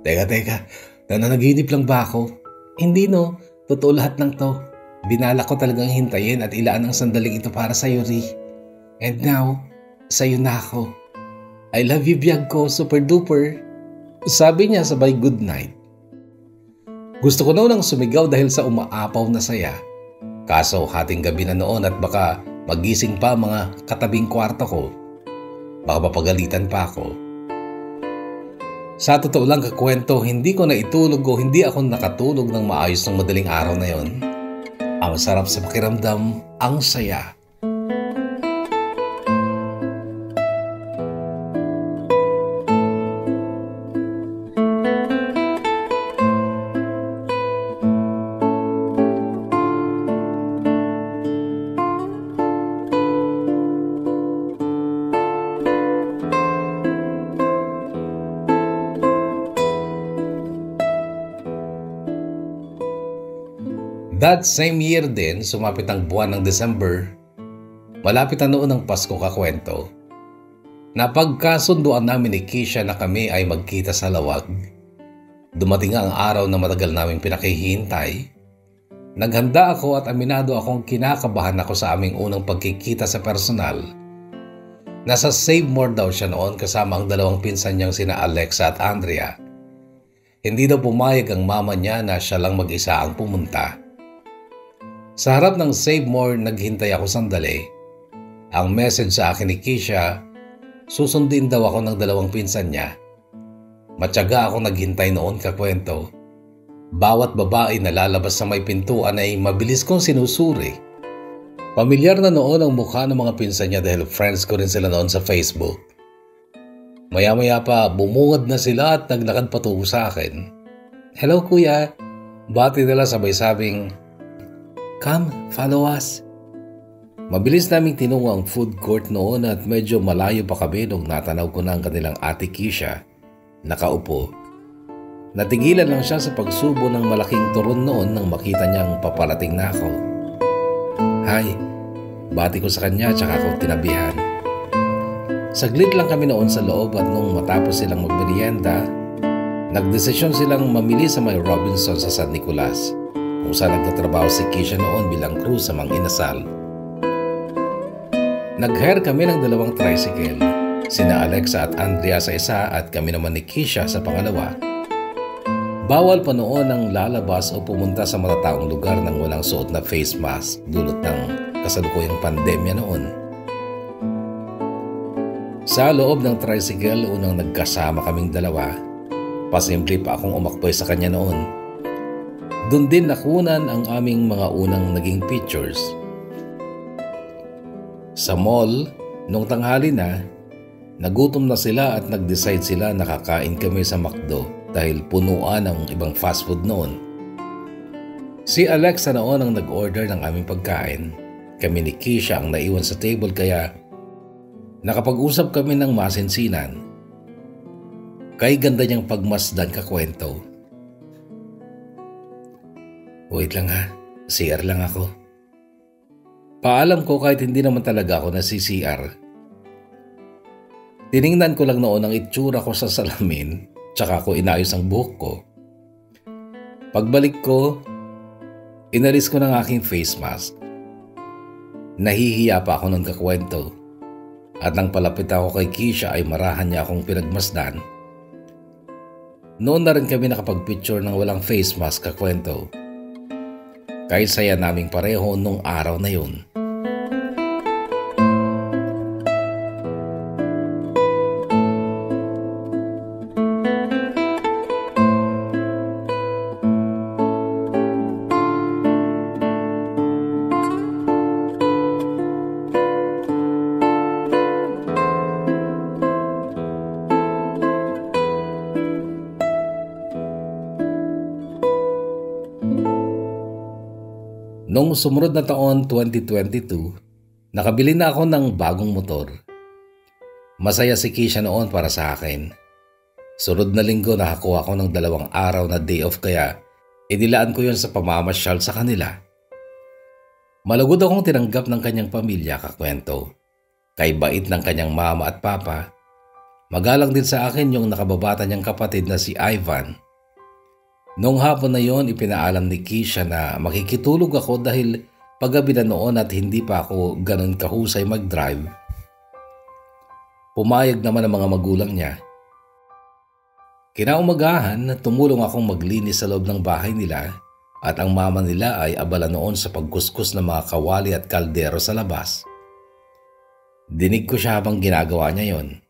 Teka, nananaginip lang ba ako? Hindi no, totoo lahat ng to. Binala ko talagang hintayin at ilaan ang sandaling ito para sa'yo, Ri. And now, sa'yo na ako. I love you, biyag ko, super duper. Sabi niya sabay good night. Gusto ko noon ang sumigaw dahil sa umaapaw na saya. Kaso hating gabi na noon at baka magising pa mga katabing kwarto ko. Baka mapagalitan pa ako. Sa totoo lang kakwento, hindi ko na itulog o hindi ako nakatulog ng maayos ng madaling araw na yon. Ang sarap sa pakiramdam, ang saya. That same year din, sumapit ang buwan ng December, malapit na noon ang Pasko kakwento. Napagkasunduan namin ni Kisha na kami ay magkita sa lawag. Dumating ang araw na matagal naming pinakihintay. Naghanda ako at aminado akong kinakabahan ako sa aming unang pagkikita sa personal. Nasa Save More daw siya noon kasama ang dalawang pinsan niyang sina Alexa at Andrea. Hindi daw pumayag ang mama niya na siya lang mag-isa ang pumunta. Sa harap ng Save More, naghintay ako sandali. Ang message sa akin ni Kisha, susundin daw ako ng dalawang pinsan niya. Matyaga ako naghintay noon kakwento. Bawat babae na lalabas sa may pintuan ay mabilis kong sinusuri. Pamilyar na noon ang mukha ng mga pinsan niya dahil friends ko rin sila noon sa Facebook. Maya-maya pa bumungad na sila at naglakad patungo sa akin. "Hello kuya," bati nila sabay sabing, "Come, follow us." Mabilis naming tinungo ang food court noon at medyo malayo pa kami nung natanaw ko na ang kanilang ate Keisha, nakaupo. Natigilan lang siya sa pagsubo ng malaking turon noon nang makita niyang paparating na ako. "Hi," bati ko sa kanya tsaka ako tinabihan. Saglit lang kami noon sa loob at nung matapos silang magmerienda, nagdesisyon silang mamili sa may Robinson sa San Nicolas, kung saan nagtatrabaho si Keisha noon bilang crew sa Mang Inasal. Nag-hire kami ng 2 tricycle, sina Alexa at Andrea sa isa at kami naman ni Keisha sa pangalawa. Bawal pa noon ang lalabas o pumunta sa matataong lugar nang walang suot na face mask dulot ng kasalukuyang pandemya noon. Sa loob ng tricycle, unang nagkasama kaming dalawa. Pasimple pa akong umakboy sa kanya noon. Doon din nakunan ang aming mga unang naging pictures. Sa mall, nung tanghali na, nagutom na sila at nag-decide sila na kakain kami sa McDo dahil punuan ang ibang fast food noon. Si Alexa noon ang nag-order ng aming pagkain. Kami ni Keisha ang naiwan sa table kaya nakapag-usap kami ng masinsinan. Kay ganda niyang pagmasdan kakwento. "Wait lang ha, CR lang ako." Paalam ko kahit hindi naman talaga ako nasi-CR. Tiningnan ko lang noon ang itsura ko sa salamin tsaka ko inayos ang buhok ko. Pagbalik ko, inalis ko ng aking face mask. Nahihiya pa ako ng kakwento at nang palapit ako kay Keisha ay marahan niya akong pinagmasdan. Noon na rin kami nakapag-picture ng walang face mask kakwento. Kahit saya naming pareho nung araw na yun. Noong sumunod na taon 2022, nakabili na ako ng bagong motor. Masaya si Keisha noon para sa akin. Sunod na linggo nakakuha ko ng 2 araw na day off kaya inilaan ko yun sa pamamasyal sa kanila. Malugod akong tinanggap ng kanyang pamilya kakwento. Kay bait ng kanyang mama at papa. Magalang din sa akin yung nakababata niyang kapatid na si Ivan. Noong hapon na yon, ipinaalam ni Keisha na makikitulog ako dahil paggabi na noon at hindi pa ako ganun kahusay mag-drive. Pumayag naman ang mga magulang niya. Kinaumagahan, tumulong akong maglinis sa loob ng bahay nila at ang mama nila ay abala noon sa pagkuskus ng mga kawali at kaldero sa labas. Dinig ko siya habang ginagawa niya yon.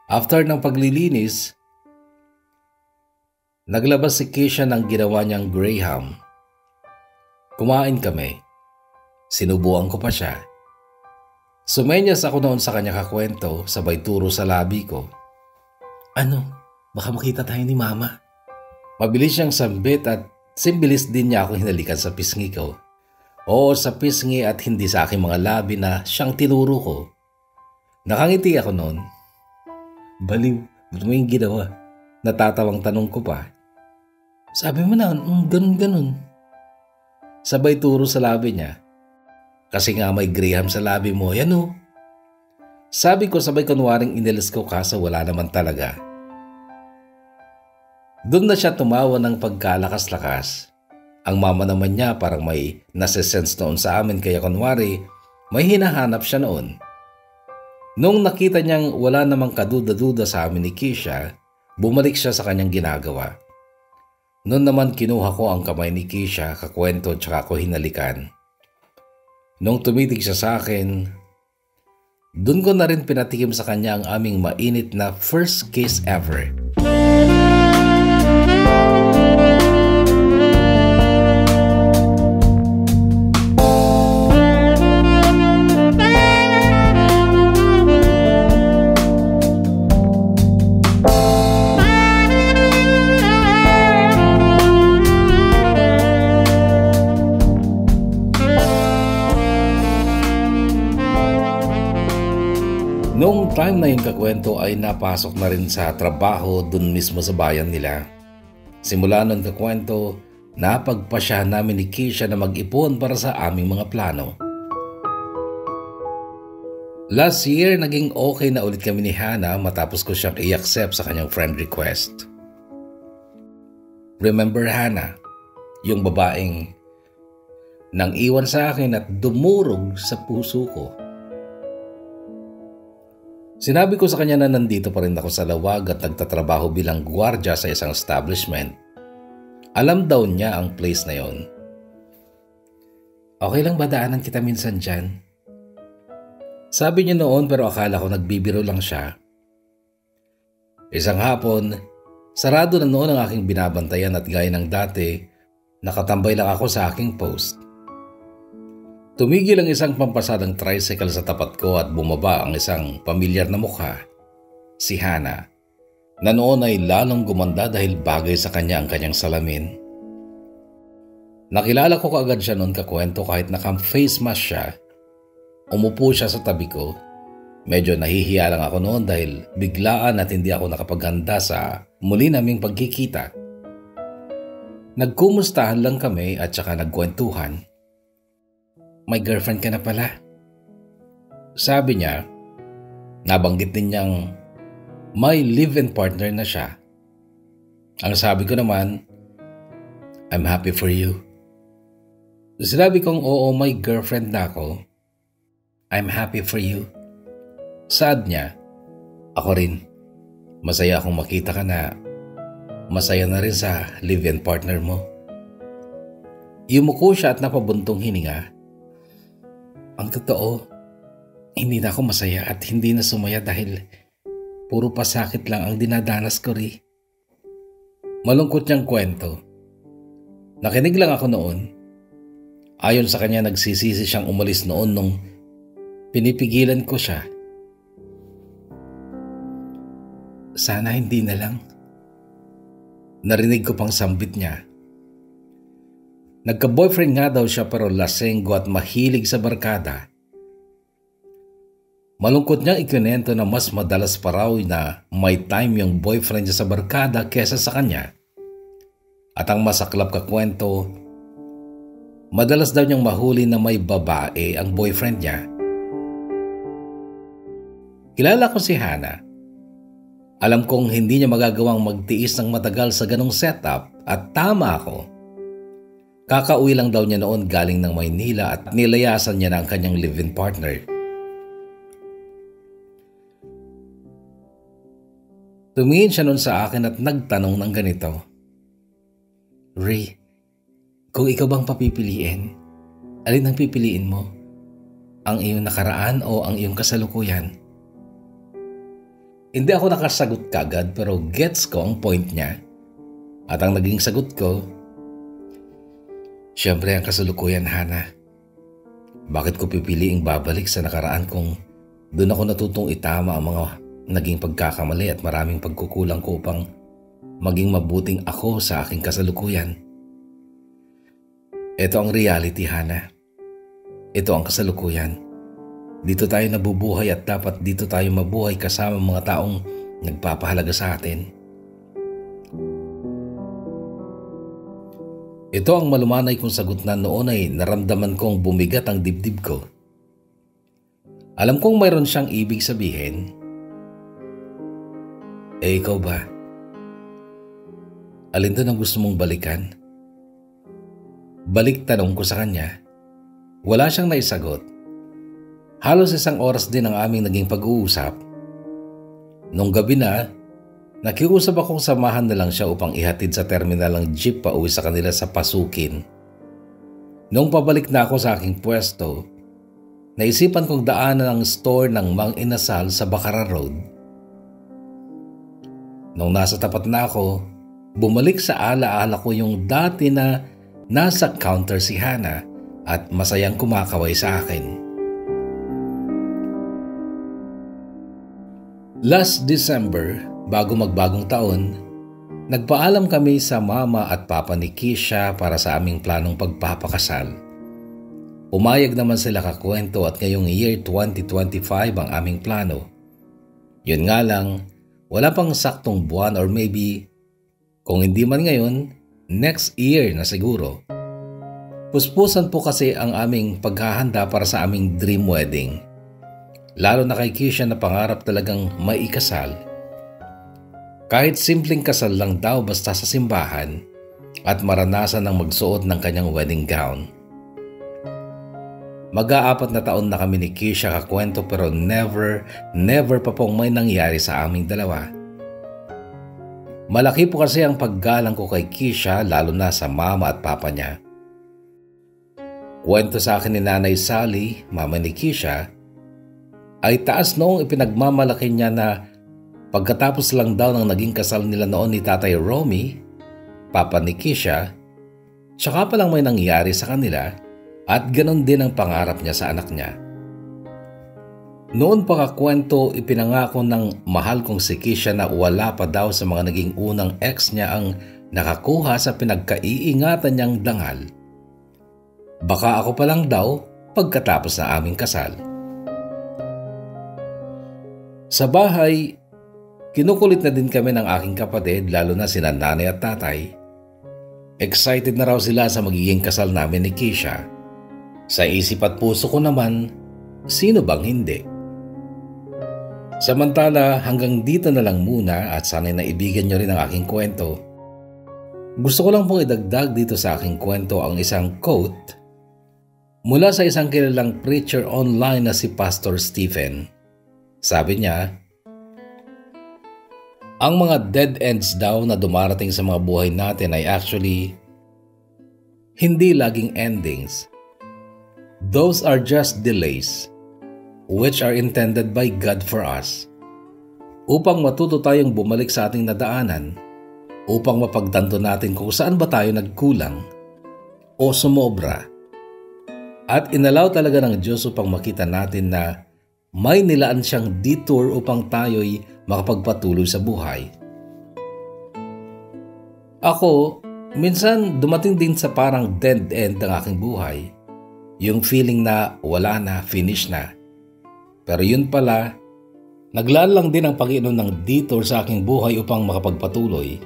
After ng paglilinis, naglabas si Keisha ng ginawa niyang Graham. Kumain kami. Sinubuan ko pa siya. Sumenyas ako noon sa kanya kakwento, sabay turo sa labi ko. "Ano? Baka makita tayo ni mama." Mabilis siyang sambit at simbilis din niya ako hinalikan sa pisngi ko. Oo, sa pisngi at hindi sa aking mga labi na siyang tinuro ko. Nakangiti ako noon. "Baliw, ba't mo yung ginawa?" Natatawang tanong ko pa. "Sabi mo na, ganun-ganun." Sabay turo sa labi niya. "Kasi nga may Graham sa labi mo, yan o." Sabi ko sabay kunwaring inilis ko kaso wala naman talaga. Doon na siya tumawa ng pagkalakas-lakas. Ang mama naman niya parang may nasa-sense noon sa amin kaya kunwari may hinahanap siya noon. Nung nakita niyang wala namang kaduda-duda sa amin ni Keisha, bumalik siya sa kanyang ginagawa. Noon naman kinuha ko ang kamay ni Keisha, kakwento tsaka ko hinalikan. Nung tumitig siya sa akin, doon ko na rin pinatikim sa kanya ang aming mainit na first kiss ever. time na yung kakwento ay napasok na rin sa trabaho dun mismo sa bayan nila. Simula nun kakwento, napagpasyahan namin ni Keisha na mag-ipon para sa aming mga plano. Last year, naging okay na ulit kami ni Hannah matapos ko siyang i-accept sa kanyang friend request. Remember Hannah, yung babaeng nang iwan sa akin at dumurog sa puso ko. Sinabi ko sa kanya na nandito pa rin ako sa Lawag at nagtatrabaho bilang gwardiya sa isang establishment. Alam daw niya ang place na yon. Okay lang ba daanan kita minsan dyan? Sabi niya noon pero akala ko nagbibiro lang siya. Isang hapon, sarado na noon ang aking binabantayan at gaya ng dati, nakatambay lang ako sa aking post. Tumigil ang isang pampasadang tricycle sa tapat ko at bumaba ang isang pamilyar na mukha, si Hannah, na noon ay lalong gumanda dahil bagay sa kanya ang kanyang salamin. Nakilala ko kaagad siya noon kakwento kahit naka-face mask siya. Umupo siya sa tabi ko. Medyo nahihiya lang ako noon dahil biglaan at hindi ako nakapaghanda sa muli naming pagkikita. Nagkumustahan lang kami at saka nagkwentuhan. May girlfriend ka na pala. Sabi niya, nabanggit din niyang may live-in partner na siya. Ang sabi ko naman, I'm happy for you. Sinabi kong oo, may girlfriend na ako. I'm happy for you. Sad niya, ako rin. Masaya akong makita ka na masaya na rin sa live-in partner mo. Yumuko siya at napabuntong hininga. Ang totoo, hindi na ako masaya at hindi na sumaya dahil puro pasakit lang ang dinadanas ko rin. Malungkot niyang kwento. Nakinig lang ako noon. Ayon sa kanya, nagsisisi siyang umalis noon nung pinipigilan ko siya. Sana hindi na lang. Narinig ko pang sambit niya. Nagka-boyfriend nga daw siya pero lasenggo at mahilig sa barkada. Malungkot niyang ikinento na mas madalas pa raw na may time yung boyfriend niya sa barkada kesa sa kanya. At ang masaklap kakwento, madalas daw niyang mahuli na may babae ang boyfriend niya. Kilala ko si Hannah. Alam kong hindi niya magagawang magtiis ng matagal sa ganong setup at tama ako. Kakauwi lang daw niya noon galing ng Maynila at nilayasan niya na ang kanyang live-in partner. Tumingin siya noon sa akin at nagtanong ng ganito. Ray, kung ikaw bang papipiliin, alin ang pipiliin mo? Ang iyong nakaraan o ang iyong kasalukuyan? Hindi ako nakasagot kagad pero gets ko ang point niya. At ang naging sagot ko, siyempre ang kasalukuyan, Hannah. Bakit ko pipiliing babalik sa nakaraan kung doon ako natutong itama ang mga naging pagkakamali at maraming pagkukulang ko upang maging mabuting ako sa aking kasalukuyan? Ito ang reality, Hannah. Ito ang kasalukuyan. Dito tayo nabubuhay at dapat dito tayo mabuhay kasama mga taong nagpapahalaga sa atin. Ito ang malumanay kong sagot na noon ay naramdaman kong bumigat ang dibdib ko. Alam kong mayroon siyang ibig sabihin. Ikaw ba? Alin doon ang gusto mong balikan? Balik tanong ko sa kanya. Wala siyang naisagot. Halos isang oras din ang aming naging pag-uusap. Nung gabi na, nakiusap akong samahan na lang siya upang ihatid sa terminal ng jeep pa uwi sa kanila sa Pasukin. Nung pabalik na ako sa aking pwesto, naisipan kong daanan ang store ng Mang Inasal sa Bacara Road. Nung nasa tapat na ako, bumalik sa alaala ko yung dati na nasa counter si Hannah at masayang kumakaway sa akin. Last December, bago magbagong taon, nagpaalam kami sa mama at papa ni Keisha para sa aming planong pagpapakasal. Umayag naman sila kakwento at ngayong year 2025 ang aming plano. Yun nga lang, wala pang saktong buwan or maybe, kung hindi man ngayon, next year na siguro. Puspusan po kasi ang aming paghahanda para sa aming dream wedding. Lalo na kay Kisha na pangarap talagang maikasal. Kahit simpleng kasal lang daw basta sa simbahan at maranasan ng magsuot ng kanyang wedding gown. Mag-aapat na taon na kami ni Kisha kakwento pero never pa pong may nangyari sa aming dalawa. Malaki po kasi ang paggalang ko kay Kisha lalo na sa mama at papa niya. Kwento sa akin ni Nanay Sally, mama ni Kisha, ay taas noong ipinagmamalaki niya na pagkatapos lang daw ng naging kasal nila noon ni Tatay Romy, papa ni Kisha, tsaka palang may nangyari sa kanila at ganon din ang pangarap niya sa anak niya. Noon pa kakwento, ipinangako ng mahal kong si Kisha na wala pa daw sa mga naging unang ex niya ang nakakuha sa pinagkaiingatan niyang dangal. Baka ako pa lang daw pagkatapos na aming kasal. Sa bahay, kinukulit na din kami ng aking kapatid lalo na sina nanay at tatay. Excited na raw sila sa magiging kasal namin ni Kisha. Sa isip at puso ko naman, sino bang hindi? Samantala, hanggang dito na lang muna at sana'y naibigan nyo rin ang aking kwento. Gusto ko lang pong idagdag dito sa aking kwento ang isang quote mula sa isang kilalang preacher online na si Pastor Stephen. Sabi niya, ang mga dead ends daw na dumarating sa mga buhay natin ay actually hindi laging endings. Those are just delays, which are intended by God for us, upang matuto tayong bumalik sa ating nadaanan, upang mapagtanto natin kung saan ba tayo nagkulang o sumobra. At inalaw talaga ng Diyos upang makita natin na may nilaan siyang detour upang tayo'y makapagpatuloy sa buhay. Ako, minsan dumating din sa parang dead end ang aking buhay. Yung feeling na wala na, finish na. Pero yun pala, naglaan lang din ang Panginoon ng detour sa aking buhay upang makapagpatuloy.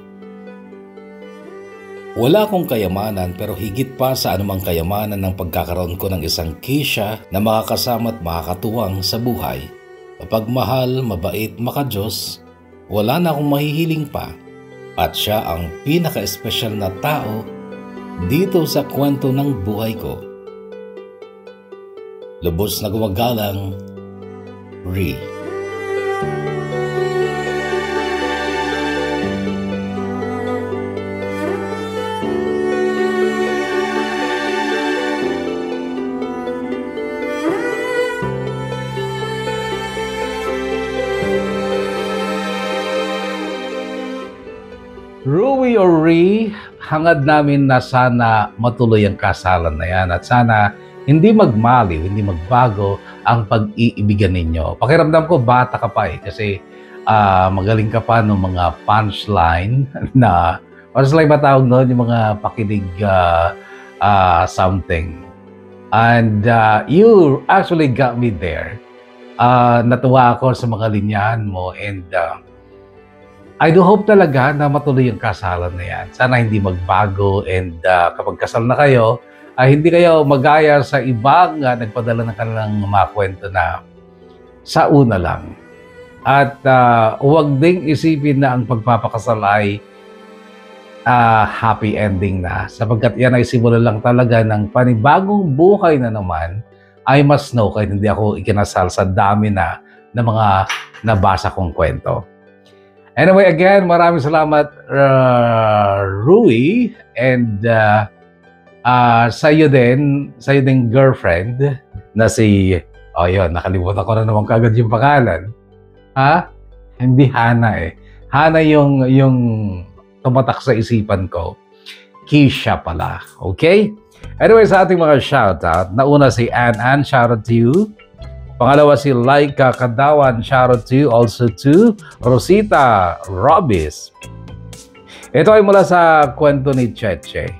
Wala akong kayamanan pero higit pa sa anumang kayamanan ng pagkakaroon ko ng isang Kisha na makakasama at makakatuwang sa buhay. Mapagmahal, mabait, makadiyos, wala na akong mahihiling pa. At siya ang pinaka-espesyal na tao dito sa kwento ng buhay ko. Lubos na gumagalang, Ree. Rui or Ree, hangad namin na sana matuloy ang kasalan na yan at sana hindi magmaliw, hindi magbago ang pag-iibigan ninyo. Pakiramdam ko, bata ka pa eh. Kasi magaling ka pa ng mga punchline na, punchline ba tawag noon? Yung mga pakinig something. And you actually got me there. Natuwa ako sa mga linyahan mo and I do hope talaga na matuloy ang kasalan na yan. Sana hindi magbago and kapag kasal na kayo, hindi kayo magaya sa ibang nagpadala ng kanilang mga kwento na sa una lang. At huwag ding isipin na ang pagpapakasal ay happy ending na. Sapagkat yan ay simula lang talaga ng panibagong buhay na naman. I must know kahit hindi ako ikinasal sa dami na mga nabasa kong kwento. Anyway, again, maraming salamat, Rui, and sa'yo din girlfriend na si, yun, nakalimutan ko na naman kagad yung pangalan. Ha? Hindi Hana eh. Hana yung tumatak sa isipan ko. Kisha pala. Okay? Anyway, sa ating mga shoutout, nauna si Ann, shoutout to you. Pangalawa si Laika Kadawan, shoutout to you. Also to Rosita Robis. Ito ay mula sa kwento ni Cheche.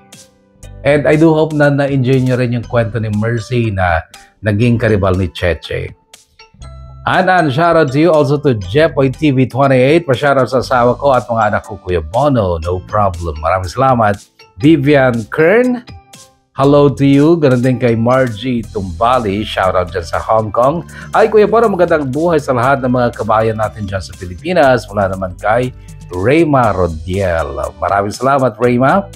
And I do hope na na-enjoy nyo rin yung kwento ni Mercy na naging karibal ni Cheche. And shoutout to you also to Jepoy TV28. Pa-shoutout sa asawa ko at mga anak ko, Kuya Bono. No problem. Maraming salamat. Vivian Kern, hello to you. Ganun din kay Margie Tumbali. Shoutout dyan sa Hong Kong. Ay, Kuya Bono, magandang buhay sa lahat ng mga kabayan natin dyan sa Pilipinas. Mula naman kay Reyma Rodiel. Maraming salamat, Reyma.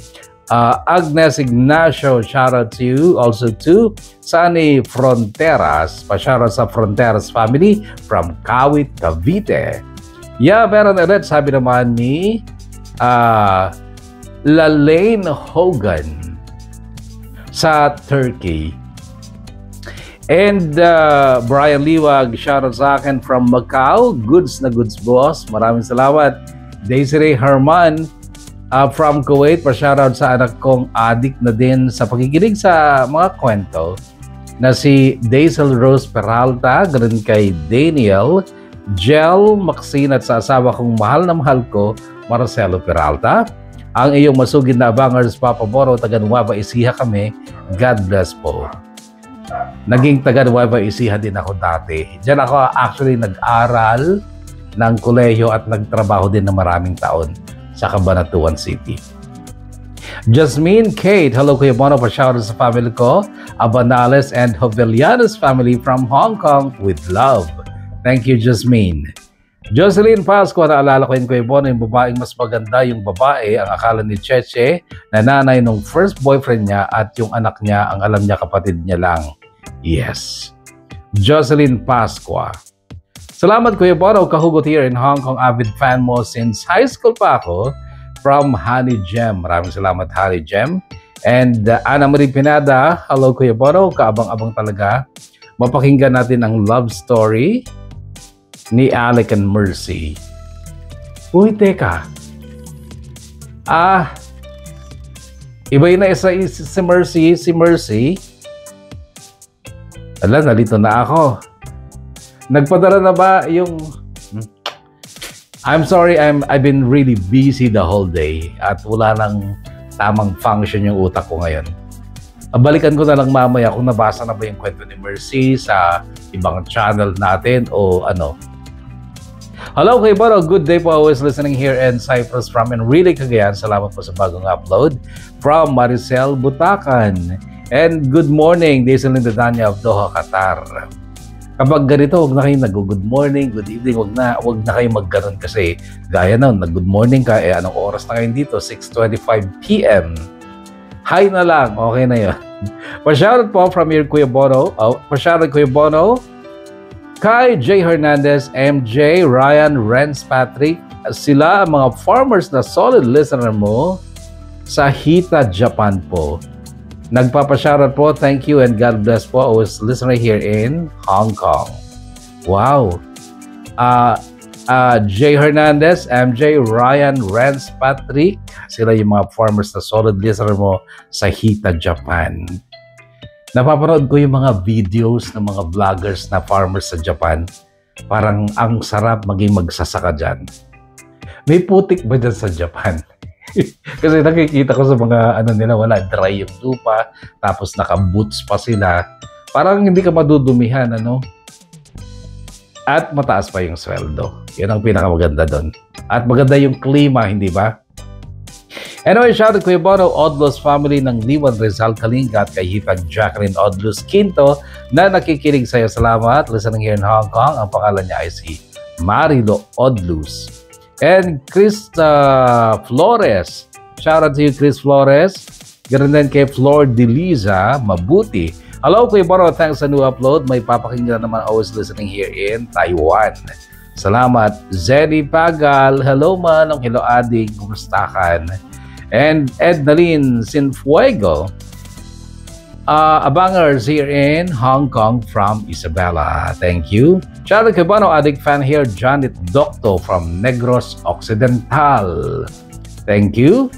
Agnes Ignacio, shoutout to you. Also to Sunny Fronteras, pa-shoutout sa Fronteras family from Kawit, Cavite. Yeah, meron ulit, sabi naman ni Lalaine Hogan sa Turkey. And Brian Liwag, shoutout sa akin from Macau. Goods na goods, boss. Maraming salamat. Desiree Herman from Kuwait, pa-shoutout sa anak kong addict na din sa pakikinig sa mga kwento na si Daisel Rose Peralta, ganun kay Daniel, Jel Maxine at sa asawa kong mahal na mahal ko, Marcelo Peralta. Ang iyong masugid na abangers, Papa Boro, taga Nueva Ecija kami. God bless po. Naging taga Nueva Ecija din ako dati. Diyan ako actually nag-aral ng kolehiyo at nagtrabaho din ng maraming taon sa Cabanatuan City. Jasmine Kate, hello Kuya Bono, pa-shoutout sa family ko, Abanales and Jovellanos family from Hong Kong with love. Thank you, Jasmine. Jocelyn Pasco, naalala ko yun Kuya Bono, yung babaeng mas maganda, yung babae, ang akala ni Cheche, na nanay nung first boyfriend niya at yung anak niya, ang alam niya kapatid niya lang. Yes. Jocelyn Pasco. Salamat Kuya Bono, kahugot here in Hong Kong, avid fan mo since high school pa ako, from Honey Gem. Maraming salamat Honey Gem. And Ana Marie Pinada, hello Kuya Bono, kaabang-abang talaga. Mapakinggan natin ang love story ni Alec and Mercy. Uy, teka. Iba yun na isa si Mercy. Ala, nalito na ako. Nagpadala na ba yung... I'm sorry, I've been really busy the whole day at wala nang tamang function yung utak ko ngayon. Balikan ko na lang mamaya kung nabasa na ba yung kwento ni Mercy sa ibang channel natin o ano. Hello kay Baro, good day po, always listening here in Cyprus from Enrile, Cagayan. Salamat po sa bagong upload from Maricel Butacan. And good morning, Daisel Lindadanya of Doha, Qatar. Kapag ganito, huwag na kayo nag-good morning, good evening, huwag na kayo mag-ganon kasi gaya na, nag-good morning ka, anong oras na kayo dito? 6:25 p.m. Hi na lang, okay na yun. Pa-shoutout po from your Kuya Bono, pa-shoutout Kuya Bono, kay J. Hernandez, MJ, Ryan, Renz, Patrick, sila ang mga farmers na solid listener mo sa Hita, Japan po. Nagpapashoutout po, thank you and God bless po. Always listener here in Hong Kong. Wow. J. Hernandez, MJ, Ryan, Renz, Patrick, sila yung mga farmers na solid listener mo sa Hita, Japan. Napapanood ko yung mga videos ng mga vloggers na farmers sa Japan. Parang ang sarap maging magsasaka dyan. May putik ba dyan sa Japan? Kasi nakikita ko sa mga ano nila, wala, dry yung lupa, tapos naka-boots pa sila. Parang hindi ka madudumihan, ano? At mataas pa yung sweldo. Yun ang pinakamaganda doon. At maganda yung klima, hindi ba? Anyway, shoutout Kuya Bono, Odlos family ng Liwan Rizal Kalinga at kay Hipag Jacqueline Odlos Quinto na nakikinig sa'yo. Salamat. Listening here in Hong Kong. Ang pangalan niya ay si Marilo Odlos. And Chris Flores. Shoutout to you, Chris Flores. Ganun din kay Flor Deliza Mabuti. Hello, Kuya Bono. Thanks sa new upload. May papakinggan naman always listening here in Taiwan. Salamat. Zeddy Pagal. Hello, Manong. Hello, Adik. Kumusta kan? And Ednalyn Sinfuego. Abangers here in Hong Kong from Isabela. Thank you. Shoutout kay Bono, Adik fan here. Janet Docto from Negros Occidental. Thank you.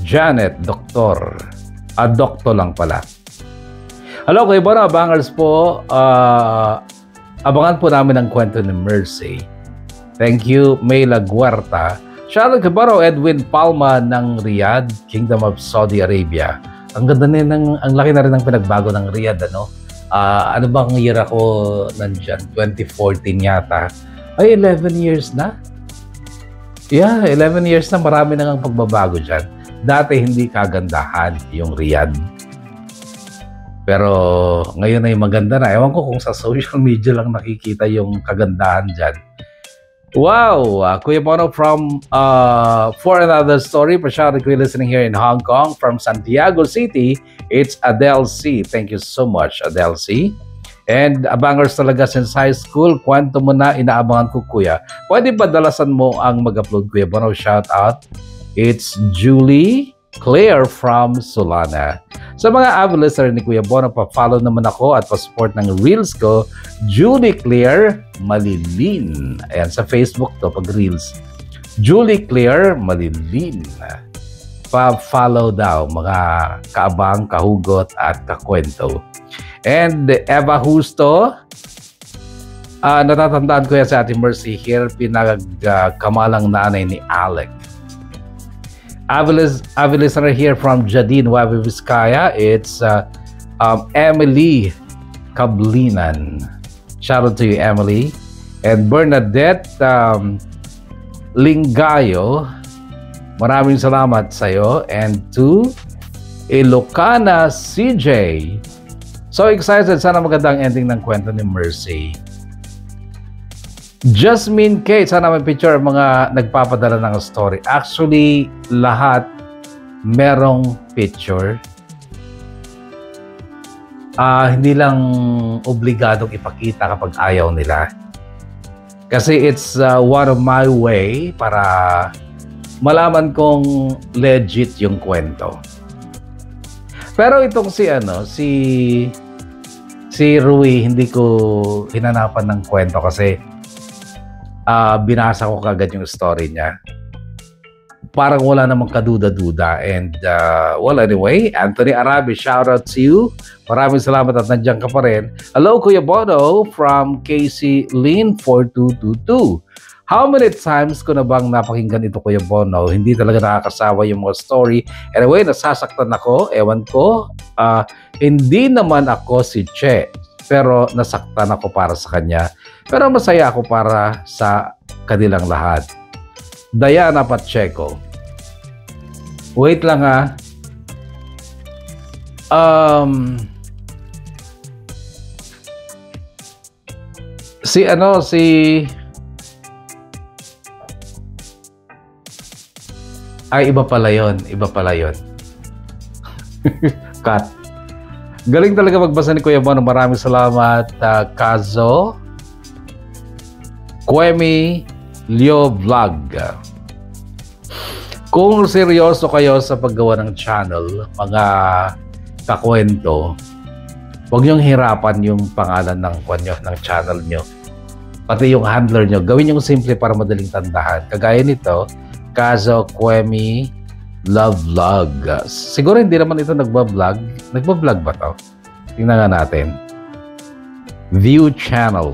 Janet Doctor. Docto lang pala. Hello kay Bono, Abangers po. Abangan po namin ang kwento ni Mercy. Thank you, Mayla Guerta. Shoutout kay Bono, Edwin Palma ng Riyadh, Kingdom of Saudi Arabia. Ang ganda ang laki na rin ng pinagbago ng Riyadh, ano? Ano bang year ako nandyan? 2014 yata. Ay, 11 years na? Yeah, 11 years na. Marami na ngang pagbabago dyan. Dati hindi kagandahan yung Riyadh. Pero ngayon ay maganda na. Ewan ko kung sa social media lang nakikita yung kagandahan dyan. Wow! Kuya Bono from For Another Story. Pasyari ko listening here in Hong Kong from Santiago City. It's Adele C. Thank you so much, Adele C. And abangers talaga since high school. Kwento mo na, inaabangan ko, kuya. Pwede ba dalasan mo ang mag-upload, Kuya Bono? Shout out. It's Julie Claire from Solana. Sa mga avid listener ni Kuya Bono, pa-follow naman ako at pa-support ng Reels ko, Julie Claire Malilin. Ayan, sa Facebook to, pag Reels. Julie Claire Malilin. Pa-follow daw, mga kaabang, kahugot, at kakwento. And Eva Justo, natatandaan ko yan sa Ate Mercy here, pinagkamalang nanay ni Alec. Avid listener here from Jadine, Nueva Vizcaya. It's Emily Kablinan. Shout out to you, Emily. And Bernadette Lingayo. Maraming salamat sa'yo. And to Ilocana CJ. So excited. Sana magandang ending ng kwento ni Mercy. Jasmine K, sana may picture mga nagpapadala ng story. Actually, lahat merong picture. Hindi lang obligadong ipakita kapag ayaw nila. Kasi it's one of my way para malaman kong legit yung kwento. Pero itong si Rui, hindi ko hinanapan ng kwento kasi binasa ko kagad yung story niya. Parang wala namang kaduda-duda. And well, anyway, Anthony Arabi, shout out to you. Maraming salamat at nandiyan ka pa rin. Hello, Kuya Bono from KC Lin 4222. How many times ko na bang napakinggan ito, Kuya Bono? Hindi talaga nakakasawa yung mga story. Anyway, nasasaktan ako. Ewan ko. Hindi naman ako si Che. Pero nasaktan ako para sa kanya. Pero masaya ako para sa kanilang lahat. Diana Pacheco. Wait lang ha. Ay, iba pala yun. Cut. Galing talaga magbasa ni Kuya Bono. Maraming salamat. Kazo Kwemi Leo Vlog. Kung seryoso kayo sa paggawa ng channel, mga kakwento, huwag niyong hirapan yung pangalan ng channel nyo. Pati yung handler nyo, gawin yung simple para madaling tandahan. Kagaya nito, Kazo Kwemi Love Vlog. Siguro hindi naman ito nagbablog. Nagbablog ba to? Tingnan nga natin. View channel.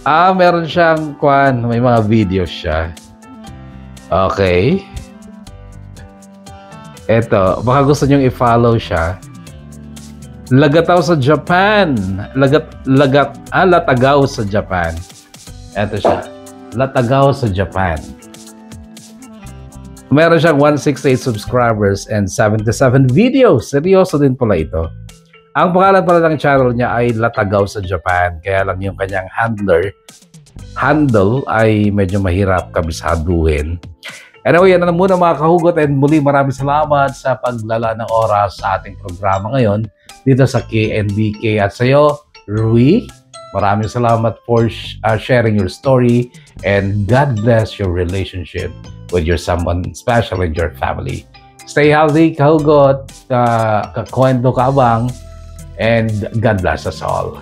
Meron siyang may mga videos siya. Okay. Eto, baka gusto nyong i-follow siya. Lagataw sa Japan. Latagaw sa Japan. Eto siya. Latagaw sa Japan. Meron siyang 168 subscribers and 77 videos. Seryoso din pala ito. Ang pangalan pala ng channel niya ay Latagaw sa Japan. Kaya lang yung kanyang handle ay medyo mahirap kabisaduhin. Anyway, yan na muna mga kahugot, and muli maraming salamat sa paglala ng oras sa ating programa ngayon dito sa KNBK. At sa iyo, Rui, maraming salamat for sharing your story, and God bless your relationship with your someone special in your family. Stay healthy, kahugot, kakwento, kaabang, and God bless us all.